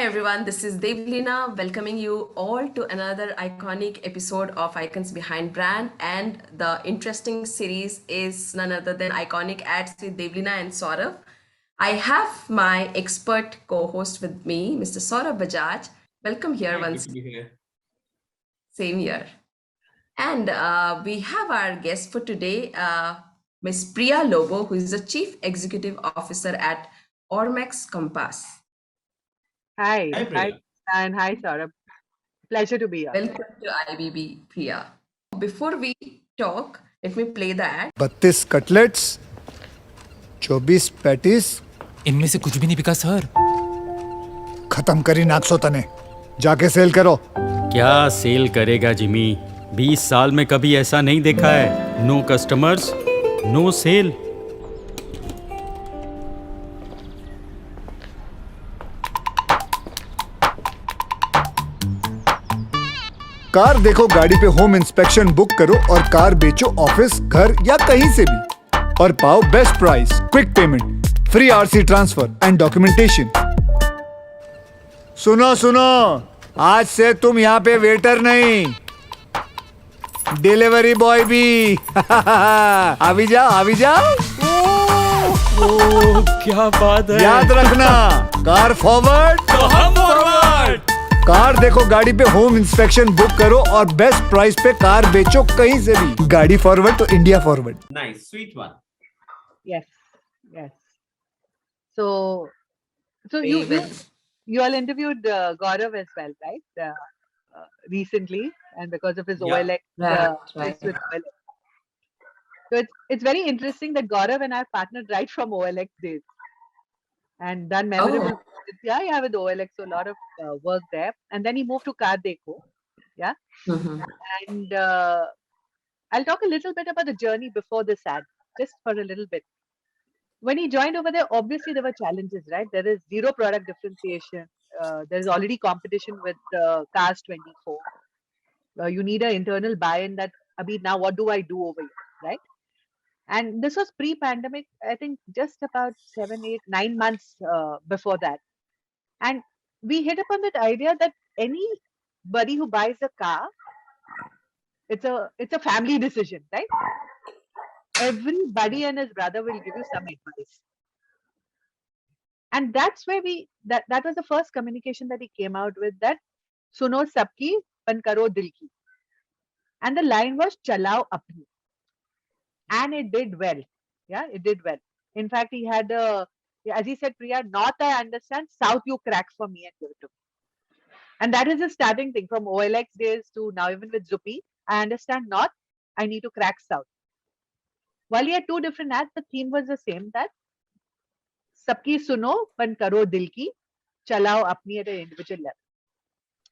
everyone, this is Devleena welcoming you all to another iconic episode of Icons Behind Brand. And the interesting series is none other than Iconic Ads with Devleena and Saurabh. I have my expert co host with me, Mr. Saurabh Bajaj. Welcome here Hi, good once, to be here. same year. And we have our guest for today, Miss Priya Lobo, who is the Chief Executive Officer at Ormax Compass. Hi, Hi, hi, Priya. and hi, Saurabh. Pleasure to be here. Welcome to IBB, Priya. Before we talk, let me play the ad. 32 cutlets 24 patties इनमें से कुछ भी नहीं बिका sir. खत्म करी नाक्सो तने जाके सेल करो। क्या सेल करेगा जिमी? 20 साल में कभी ऐसा नहीं देखा है। No customers, no sale. Car देखो गाड़ी पे होम इंस्पेक्शन बुक करो और कार बेचो ऑफिस, घर या कहीं से भी और पाओ best price, quick payment, free RC transfer and documentation. सुनो सुनो, आज से तुम यहाँ पे वेटर नहीं, डिलीवरी बॉय भी। अभी जाओ अभी जाओ। ओह, क्या बात है। याद रखना, कार फॉरवर्ड तो हम फॉरवर्ड। कार देखो गाड़ी पे होम इंस्पेक्शन बुक करो और बेस्ट प्राइस पे कार बेचो कहीं से भी। गाड़ी फॉरवर्ड तो India forward. Nice, sweet one. Yes, yes. So, so Very well. you all interviewed Gaurav as well, right? Recently, and because of his Yeah. OLX, Right. with OLX. So it's very interesting that Gaurav and I partnered right from OLX days, and done memorable. Yeah, with OLX, so a lot of work there, and then he moved to CarDekho. Yeah. Mhm. And I'll talk a little bit about the journey before this ad, just for a little bit. When he joined over there, obviously there were challenges, right? There is zero product differentiation. There is already competition with Cars 24. You need an internal buy-in that, Abhi, now what do I do over here, right? And this was pre-pandemic, I think just about 7, 8, 9 months before that. And we hit upon that idea that anybody who buys a car, it's a family decision, right? Everybody and his brother will give you some advice. And that's where that was the first communication that he came out with, that suno sabki pan karo dil ki. And the line was chalao apni. And it did well. Yeah, it did well. In fact, he had as he said, Priya, north I understand, south you crack for me and give it to me. And that is the starting thing from OLX days to now, even with Zupi. I understand north, I need to crack south. While he had two different ads, the theme was the same, that sabki suno pan karo dil ki, chalao apni at an individual level.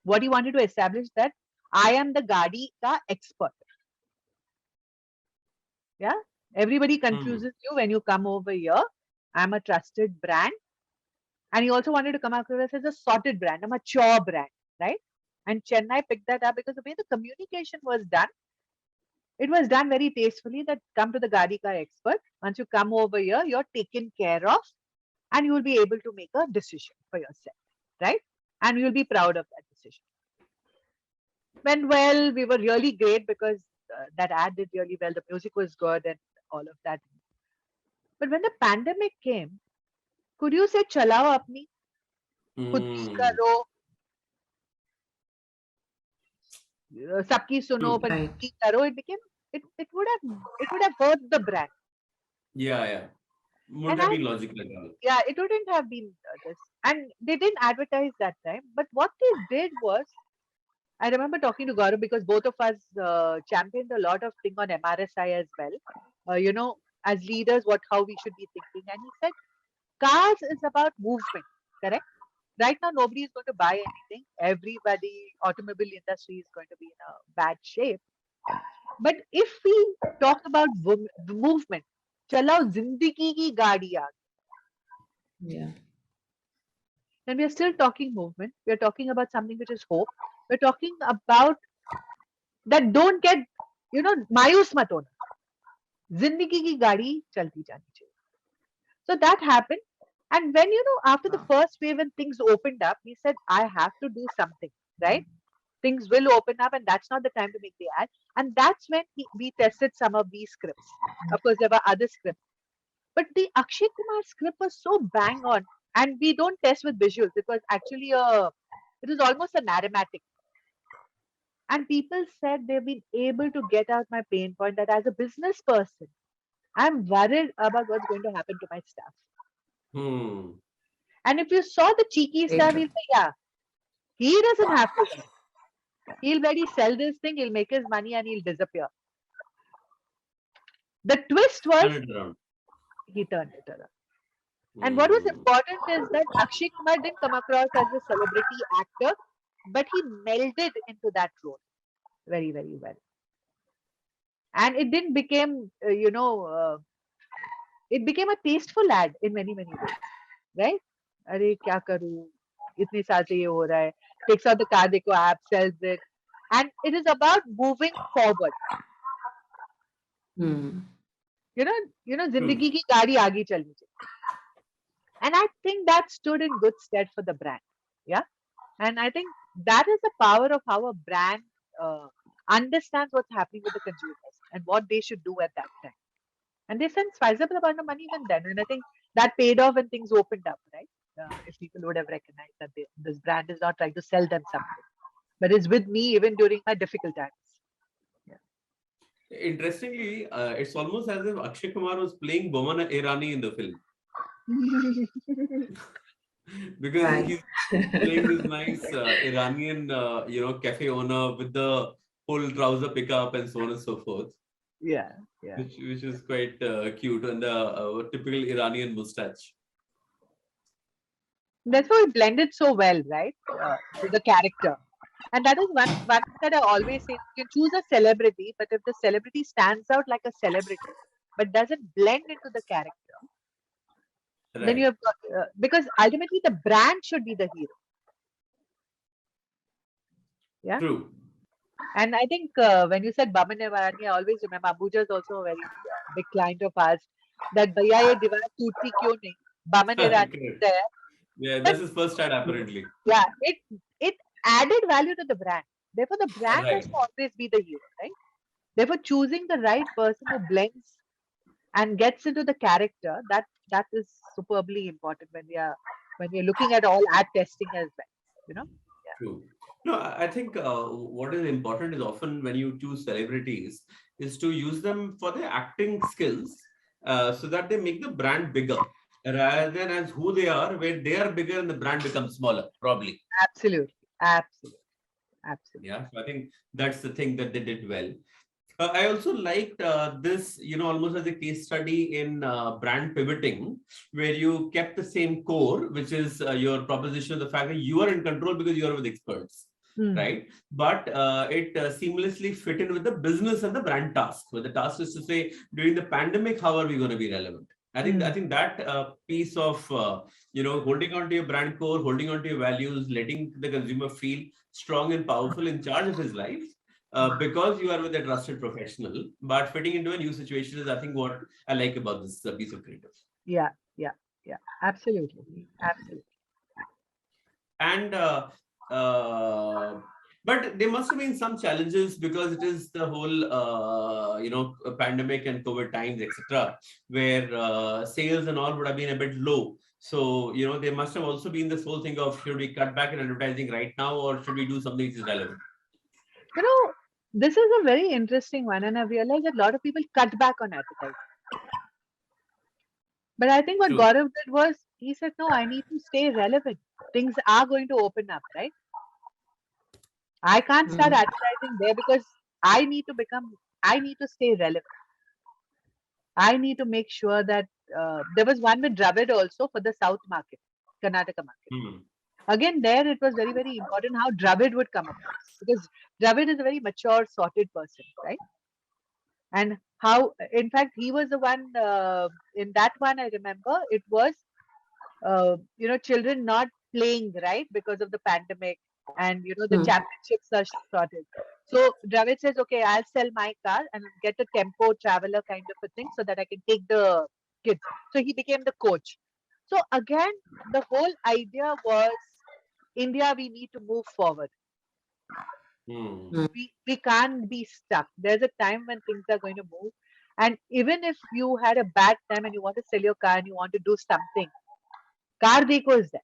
What he wanted to establish, that I am the Gaadi ka expert. Yeah, everybody confuses you when you come over here. I'm a trusted brand. And he also wanted to come across as a sorted brand, a mature brand, right? And Chennai picked that up because the way the communication was done, it was done very tastefully, that come to the Gaadi ka expert. Once you come over here, you're taken care of and you will be able to make a decision for yourself, right? And you'll be proud of that decision. Went well, we were really great because that ad did really well. The music was good and all of that. But when the pandemic came, could you say chalao apni, khud ki karo, sabki suno, pan Right. ki karo? It became, it would have hurt the brand. Yeah. Wouldn't And have been logical at all. Yeah, it wouldn't have been this. And they didn't advertise that time. But what they did was, I remember talking to Gaurav because both of us championed a lot of thing on MRSI as well. As leaders, how we should be thinking. And he said, cars is about movement, correct? Right now, nobody is going to buy anything. Everybody, automobile industry is going to be in a bad shape. But if we talk about movement, chalao zindagi ki gaadi aa gayi. Yeah. Then we are still talking movement. We are talking about something which is hope. We're talking about that don't get, mayus mat hona. Zindagi ki gaadi chalti jani chahiye. So that happened. And when, after the first wave and things opened up, he said, I have to do something, right? Things will open up, and that's not the time to make the ad. And that's when we tested some of these scripts. Of course, there were other scripts, but the Akshay Kumar script was so bang on. And we don't test with visuals. It was actually it was almost a narrative. And people said they've been able to get out my pain point that as a business person, I'm worried about what's going to happen to my staff. Hmm. And if you saw the cheeky stuff, he'll say, yeah, he doesn't have to worry. He'll very sell this thing, he'll make his money, and he'll disappear. The twist was Turn it around. he turned it around. And what was important is that Akshay Kumar didn't come across as a celebrity actor, but he melded into that role very, very well. And it didn't become, it became a tasteful ad in many, many ways, right? Arey, kya karu? Itne saal se ye ho raha hai. Takes out the CarDekho app, sells it. And it is about moving forward. Hmm. Zindagi ki gaadi aage chalni chahiye. And I think that stood in good stead for the brand. Yeah. And I think that is the power of how a brand understands what's happening with the consumers and what they should do at that time. And they spent sizable amount of money even then. And I think that paid off when things opened up, right? If people would have recognized that this brand is not trying to sell them something, but is with me even during my difficult times. Interestingly, it's almost as if Akshay Kumar was playing Boman Irani in the film. Because Right. he's playing this nice Iranian, cafe owner with the full trouser pickup and so on and so forth. Yeah. Which is quite cute, and the typical Iranian mustache. That's why it blended so well, right? With the character. And that is one thing that I always say. You can choose a celebrity, but if the celebrity stands out like a celebrity, but doesn't blend into the character, then Right. you have got, because ultimately the brand should be the hero. Yeah. True. And I think when you said Baman Irani, I always remember Ambuja is also a very big client of ours. That Bhaiya ye diwar tooti kyun nahi? Baman Irani is Correct. there. Yeah, But that's his first ad apparently. yeah, it added value to the brand. Therefore, the brand has Right. to always be the hero, right? Therefore, choosing the right person who blends and gets into the character, that is superbly important when we are looking at all ad testing as well. True. No, I think what is important is often when you choose celebrities is to use them for their acting skills, so that they make the brand bigger rather than as who they are, where they are bigger and the brand becomes smaller, probably. Absolutely. Yeah, so I think that's the thing that they did well. I also liked this, almost as a case study in brand pivoting, where you kept the same core, which is your proposition of the fact that you are in control because you are with experts, right? But it seamlessly fit in with the business and the brand task. Where the task is to say, during the pandemic, how are we going to be relevant? I think that piece of holding on to your brand core, holding on to your values, letting the consumer feel strong and powerful in charge of his life. Because you are with a trusted professional, but fitting into a new situation is, I think, what I like about this piece of creative. Yeah. Absolutely. And but there must have been some challenges because it is the whole pandemic and COVID times, etc., where sales and all would have been a bit low. So there must have also been this whole thing of, should we cut back in advertising right now, or should we do something which is relevant? This is a very interesting one, and I've realized that a lot of people cut back on advertising. But I think what True. Gaurav did was, he said, no, I need to stay relevant. Things are going to open up, right? I can't start advertising there because I need to stay relevant. I need to make sure that there was one with Dravid also for the South market, Karnataka market. Again, there it was very, very important how Dravid would come across, because Dravid is a very mature, sorted person, right? And how, in fact, he was the one in that one. I remember it was, children not playing, right, because of the pandemic, and the championships are sorted. So Dravid says, okay, I'll sell my car and get a tempo traveler kind of a thing so that I can take the kids. So he became the coach. So again, the whole idea was India, we need to move forward. Hmm. We can't be stuck. There's a time when things are going to move. And even if you had a bad time and you want to sell your car and you want to do something, CarDekho is there.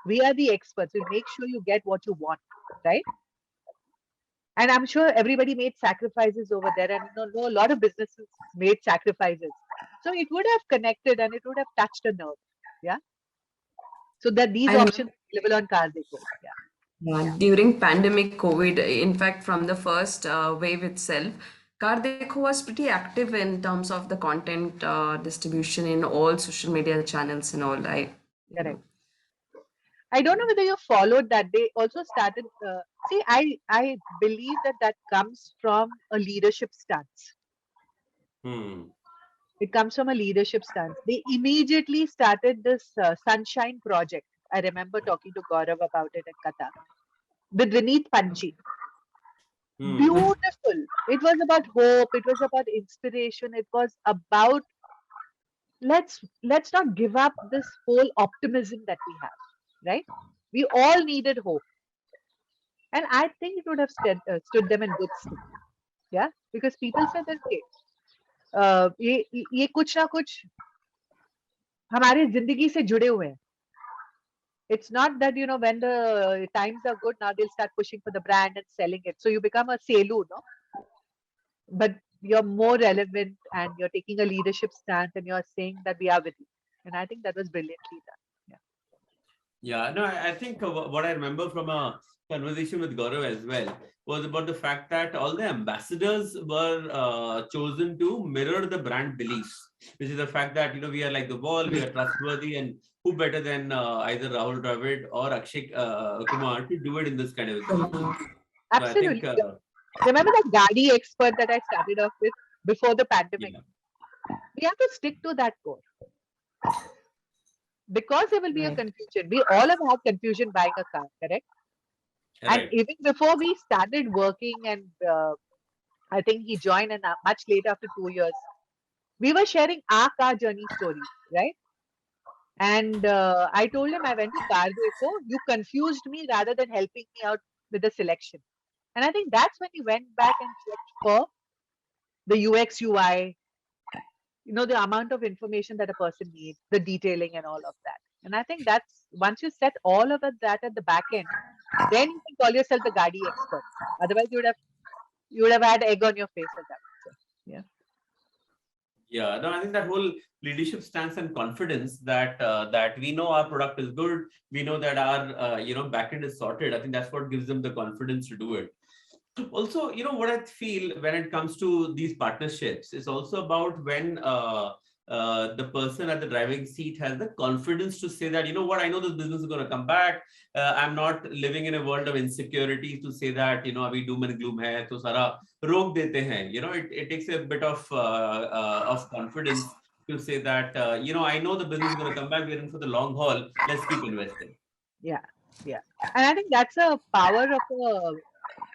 We are the experts. We'll make sure you get what you want, right? And I'm sure everybody made sacrifices over there, and know a lot of businesses made sacrifices. So it would have connected and it would have touched a nerve. Yeah. So that these I remember, options are available on CarDekho. Yeah. yeah, during pandemic COVID, in fact, from the first wave itself, CarDekho was pretty active in terms of the content distribution in all social media channels and all. Correct. I don't know whether you followed that. They also started. See, I believe that comes from a leadership stance. Hmm. It comes from a leadership stance. They immediately started this Sunshine project. I remember talking to Gaurav about it in Qatar with Vineet Panchi. Hmm. Beautiful. It was about hope. It was about inspiration. It was about let's not give up this whole optimism that we have. Right? We all needed hope. And I think it would have stood them in good stead. Yeah, because people said that okay, ये कुछ ना कुछ हमारे जिंदगी से जुड़े हुए हैं. It's not that when the times are good now they'll start pushing for the brand and selling it. So you become a selu, no? But you're more relevant and you're taking a leadership stance and you're saying that we are with you. And I think that was brilliantly done. Yeah. Yeah, no, I think what I remember from a conversation with Gaurav as well was about the fact that all the ambassadors were chosen to mirror the brand beliefs, which is the fact that we are like the wall, we are trustworthy, and who better than either Rahul Dravid or Akshay Kumar to do it in this kind of a situation. So I think, Absolutely. Remember that Gaadi expert that I started off with before the pandemic? yeah, We have to stick to that core because there will be a right. confusion. We all have had confusion buying a car, correct? And right. even before we started working, and I think he joined and much later after 2 years, we were sharing our car journey stories, right? And I told him I went to CarDekho. You confused me rather than helping me out with the selection. And I think that's when he went back and checked for the UX UI, the amount of information that a person needs, the detailing and all of that. And I think that's once you set all of that at the back end, then you can call yourself the Gaadi expert. Otherwise, you would have had egg on your face, as I would say. Yeah. Yeah, no, I think that whole leadership stance and confidence that we know our product is good, we know that our backend is sorted. I think that's what gives them the confidence to do it. Also, what I feel when it comes to these partnerships is also about when the person at the driving seat has the confidence to say that, what, I know this business is going to come back. I'm not living in a world of insecurity to say that, abhi doom and gloom hai, to sara rok dete hain. It takes a bit of confidence to say that, I know the business is going to come back. We're in for the long haul. Let's keep investing. Yeah. Yeah. And I think that's a power of a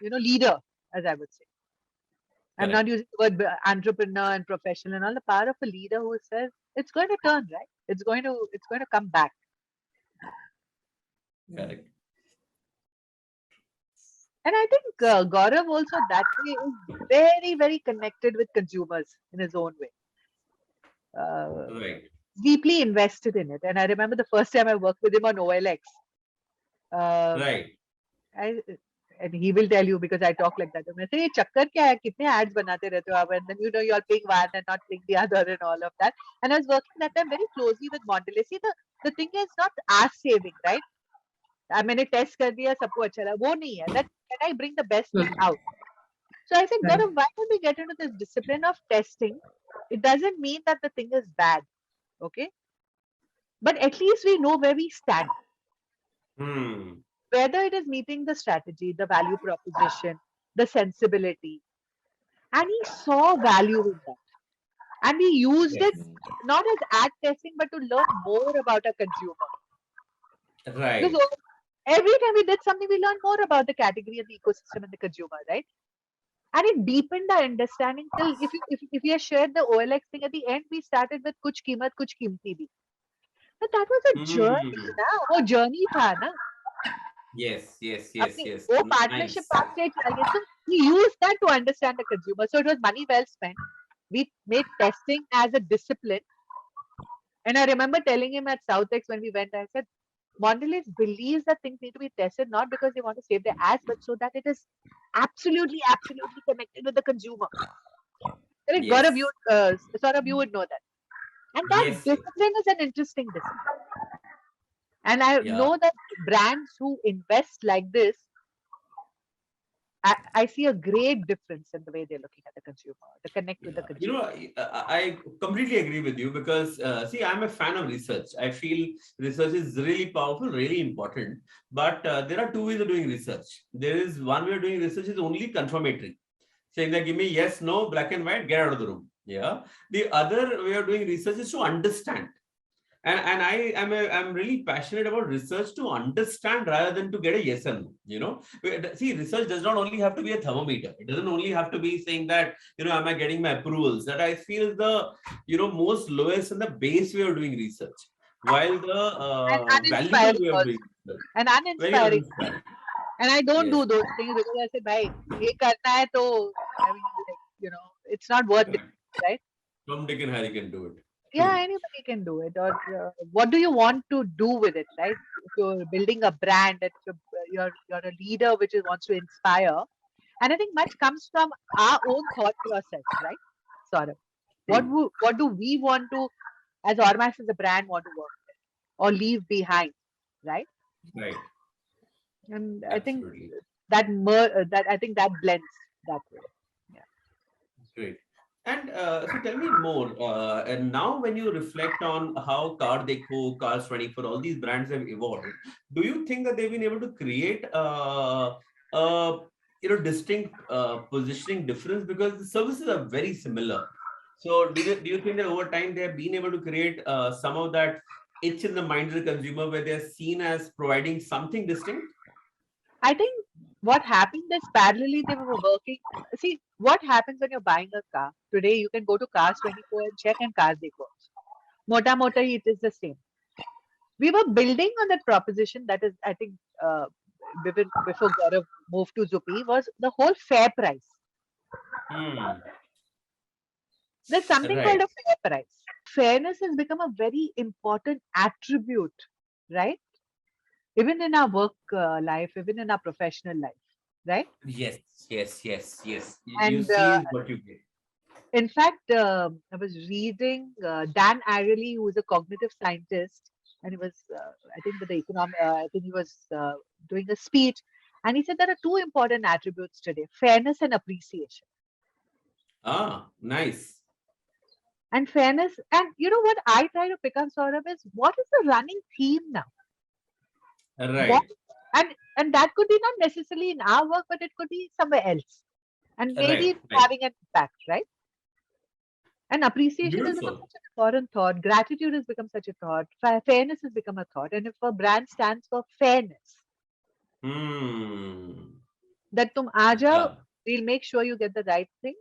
leader, as I would say. I'm Correct. not using the word entrepreneur and professional and all. The power of a leader who says it's going to turn, right? It's going to come back. Correct. And I think Gaurav also that way is very, very connected with consumers in his own way. Right. Deeply invested in it. And I remember the first time I worked with him on OLX. Right. And he will tell you because I talk like that. I say, "Ye chakkar kya hai? Kitne ads banate rehte ho?" And then you are paying one and not paying the other and all of that. And I was working that time very closely with Mondelez. See, the thing is not us saving, right? मैंने test कर दिया सबको अच्छा लगा वो नहीं है that can I bring the best thing out. So I said, Right. Gaurav, why don't we get into this discipline of testing? It doesn't mean that the thing is bad, okay? But at least we know where we stand. Whether it is meeting the strategy, the value proposition, the sensibility. And he saw value in that. And we used Yes. it not as ad testing, but to learn more about a consumer. Right. Because every time we did something, we learned more about the category and the ecosystem and the consumer, right? And it deepened our understanding till if you have shared the OLX thing at the end, we started with kuch keemat, kuch keemti bhi. But that was a journey, Hmm. ना? वो journey था ना? Yes, yes, yes, अपनी yes. वो Nice. partnership backstage चाहिए. So we used that to understand the consumer. So it was money well spent. We made testing as a discipline. And I remember telling him at Southex when we went, I said, Mondelez believes that things need to be tested not because they want to save their ads, but so that it is absolutely, absolutely connected with the consumer. Correct? Gaurav, Yes. Saurabh, you would know that. And that Yes, yes. discipline is an interesting discipline. And I Yeah. know that brands who invest like this, I see a great difference in the way they're looking at the consumer, the connect with the Yeah, you know, consumer. I completely agree with you because see, I'm a fan of research. I feel research is really powerful, really important. But there are two ways of doing research. There is one way of doing research is only confirmatory, saying that give me yes, no, black and white, get out of the room. Yeah. The other way of doing research is to understand. And I'm really passionate about research to understand rather than to get a yes and no. You know, see, research does not only have to be a thermometer. It doesn't only have to be saying that, you know, am I getting my approvals? That I feel is the, you know, most lowest and the base way of doing research, while the And valuable uninspiring way of doing also. research And very uninspiring. uninspiring. And I don't Yes, do those things because I say, bhai, ye karna hai to, I mean, like, it's not worth it, correct. right? Tom, Dick, and Harry can do it. Yeah, True. anybody can do it. Or what do you want to do with it, right? If you're building a brand, that you're a leader which wants to inspire, and I think much comes from our own thought process, right? Sort of. True. What do we want to, as Ormax as a brand, want to work with or leave behind, right? Right. And I think Absolutely. that I think that blends that way. Yeah. Great. And so tell me more. And now, when you reflect on how CarDekho, Cars 24, all these brands have evolved, do you think that they've been able to create you know, distinct positioning difference because the services are very similar? So do you think that over time they have been able to create some of that itch in the mind of the consumer where they're seen as providing something distinct? I think what happened is parallelly they were working. See, what happens when you're buying a car? Today you can go to Cars 24 and check and Cars Dekho. Mota mota, it is the same. We were building on that proposition that is, I think, before Gaurav moved to Zupi, was the whole fair price. Hmm. There's something called Right. a fair price. Fairness has become a very important attribute, right? Even in our work life, even in our professional life, right? Yes. Yes. Yes. Yes. You And see is what you get. in fact, I was reading Dan Ariely, who is a cognitive scientist, and he was, I think, with the economic, I think he was doing a speech, and he said there are two important attributes today: fairness and appreciation. Ah, nice. And fairness, and you know what I try to pick up, Saurabh, is what is the running theme now? What, Right. and that could be not necessarily in our work, but it could be somewhere else, and maybe Right. it's Right. having an impact, right? And appreciation has become Beautiful. such an important thought. Gratitude has become such a thought. Fairness has become a thought. And if a brand stands for fairness, Hmm. that tum aa jao, Yeah. we'll make sure you get the right thing.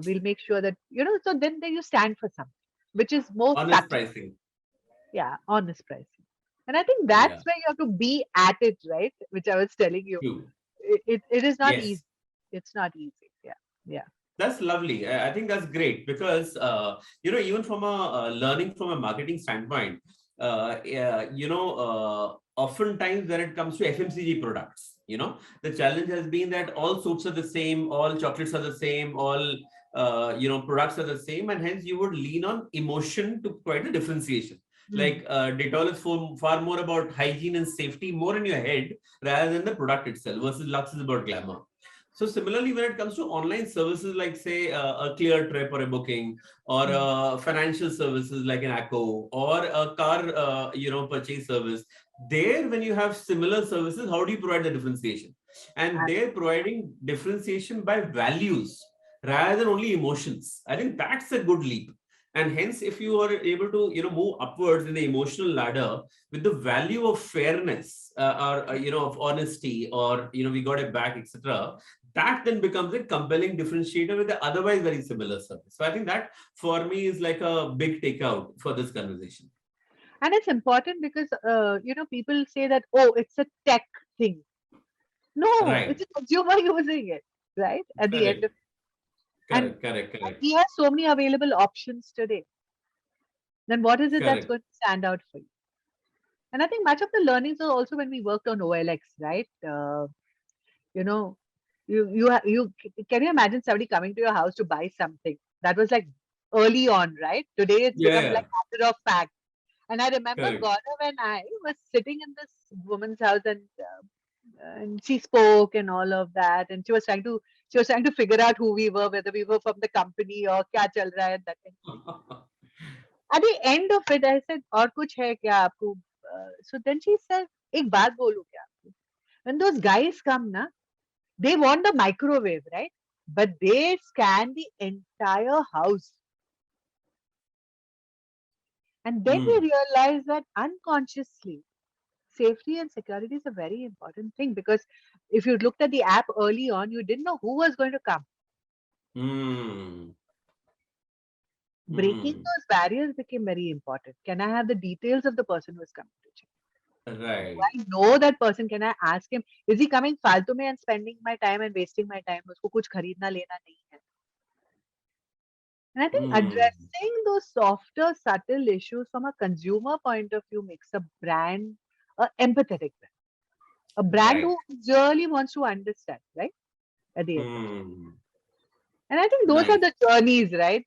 We'll make sure that, so then you stand for something, which is more Honest subtle. pricing. Yeah, honest pricing. And I think Yeah. that's where you have to be at it, right? Which I was telling you. True. It is not Yes. easy. It's not easy. Yeah. Yeah. That's lovely. I think that's great because you know, even from a learning from a marketing standpoint, you know, oftentimes when it comes to FMCG products, you know, the challenge has been that all soaps are the same, all chocolates are the same, all you know, products are the same, and hence you would lean on emotion to provide a differentiation. Hmm. Like Dettol is far more about hygiene and safety, more in your head rather than the product itself. Versus Lux is about glamour. So similarly, when it comes to online services like say a clear trip or a booking or Hmm. financial services like an ACO or a car you know, purchase service, there when you have similar services, how do you provide the differentiation? And they're providing differentiation by values rather than only emotions. I think that's a good leap. And hence, if you are able to, you know, move upwards in the emotional ladder with the value of fairness or you know, of honesty, or you know, we got it back, etc., that then becomes a compelling differentiator with the otherwise very similar service. So I think that for me is like a big takeout for this conversation. And it's important because, people say that, oh, it's a tech thing. No, Right. it's a consumer using it, right? At the end of and Correct. we have so many available options today. Then what is it that's Correct. going to stand out for you? And I think much of the learnings are also when we worked on OLX, right? You know, can you imagine somebody coming to your house to buy something? That was like early on, right? Today it's become Yeah. like matter of fact. And I remember Correct. Gaurav and I was sitting in this woman's house, and she spoke and all of that, and she was trying to figure out who we were, whether we were from the company or kya chal raha hai, and that kind of thing. At the end of it, I said, "और कुछ है क्या आपको?" So then she said, "एक बात बोलूं क्या आपको? When those guys come, na, they want the microwave, right? But they scan the entire house." And then we realize that unconsciously, safety and security is a very important thing, because if you looked at the app early on, you didn't know who was going to come. Breaking those barriers became very important. Can I have the details of the person who is coming to check? Right. Do I know that person? Can I ask him? Is he coming फालतू में and spending my time and wasting my time? उसको कुछ खरीदना लेना नहीं है. And I think addressing those softer, subtle issues from a consumer point of view makes a brand a empathetic brand. A brand Right. who really wants to understand, right? At the end of it. And I think those are Nice. the journeys, right?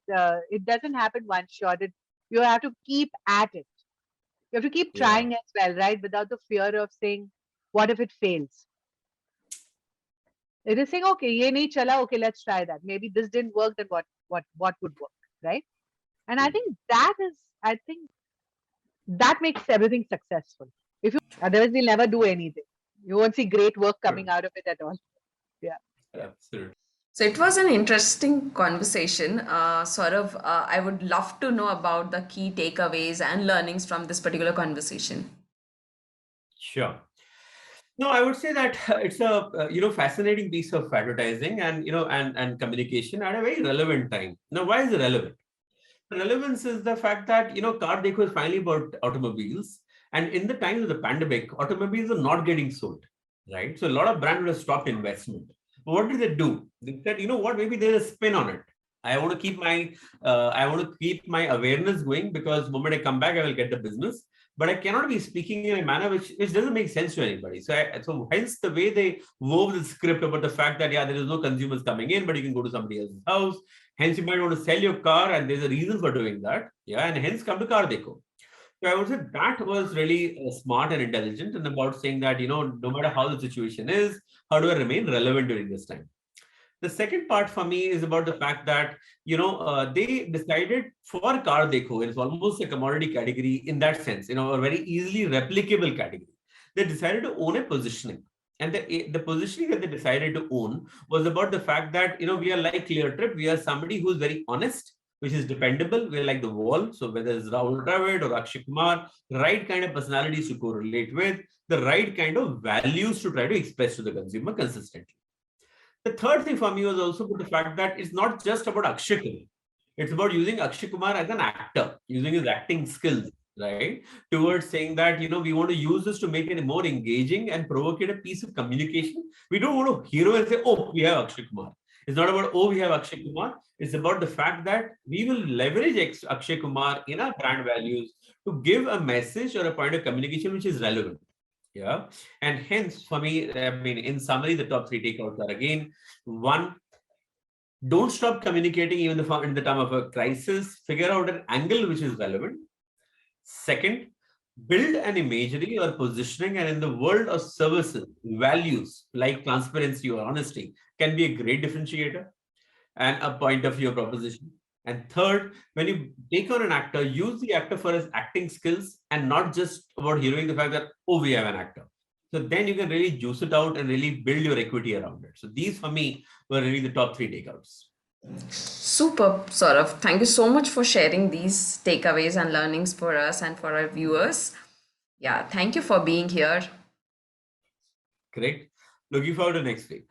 It doesn't happen one shot. You have to keep at it. You have to keep Yeah. trying as well, right? Without the fear of saying, what if it fails? It is saying, okay, ye nahi chala, okay, let's try that. Maybe this didn't work, then what would work, right? And I think that makes everything successful. Otherwise we'll never do anything. You won't see great work coming out of it at all. Yeah. Absolutely. So it was an interesting conversation. Saurabh, I would love to know about the key takeaways and learnings from this particular conversation. Sure. No, I would say that it's a fascinating piece of advertising and and communication at a very relevant time. Now, why is it relevant? The relevance is the fact that CarDekho is finally about automobiles, and in the time of the pandemic, automobiles are not getting sold, right? So a lot of brands would have stopped investment. But what did they do? They said, you know what? Maybe there's a spin on it. I want to keep my awareness going, because the moment I come back, I will get the business. But I cannot be speaking in a manner which doesn't make sense to anybody. So hence the way they wove the script about the fact that there is no consumers coming in, but you can go to somebody else's house. Hence, you might want to sell your car, and there's a reason for doing that. Yeah, and hence come to CarDekho. So I would say that was really smart and intelligent, and about saying that no matter how the situation is, how do I remain relevant during this time? The second part for me is about the fact that they decided for CarDekho, it's almost a commodity category in that sense, a very easily replicable category. They decided to own a positioning. And the positioning that they decided to own was about the fact that we are like ClearTrip. We are somebody who's very honest, which is dependable. We're like the wall. So whether it's Rahul Dravid or Akshay Kumar, the right kind of personalities to correlate with, the right kind of values to try to express to the consumer consistently. The third thing for me was also the fact that it's not just about Akshay Kumar. It's about using Akshay Kumar as an actor, using his acting skills, right? Towards saying that, we want to use this to make it more engaging and provocative piece of communication. We don't want to hero and say, oh, we have Akshay Kumar. It's not about, oh, we have Akshay Kumar. It's about the fact that we will leverage Akshay Kumar in our brand values to give a message or a point of communication which is relevant. Yeah. And hence, for me, in summary, the top three takeouts are again, one, don't stop communicating even in the time of a crisis. Figure out an angle which is relevant. Second, build an imagery or positioning, and in the world of services, values like transparency or honesty can be a great differentiator and a point of your proposition. And third, when you take on an actor, use the actor for his acting skills and not just about hearing the fact that, oh, we have an actor. So then you can really juice it out and really build your equity around it. So these for me were really the top three takeouts. Super, Saurabh. Thank you so much for sharing these takeaways and learnings for us and for our viewers. Yeah, thank you for being here. Great. Looking forward to next week.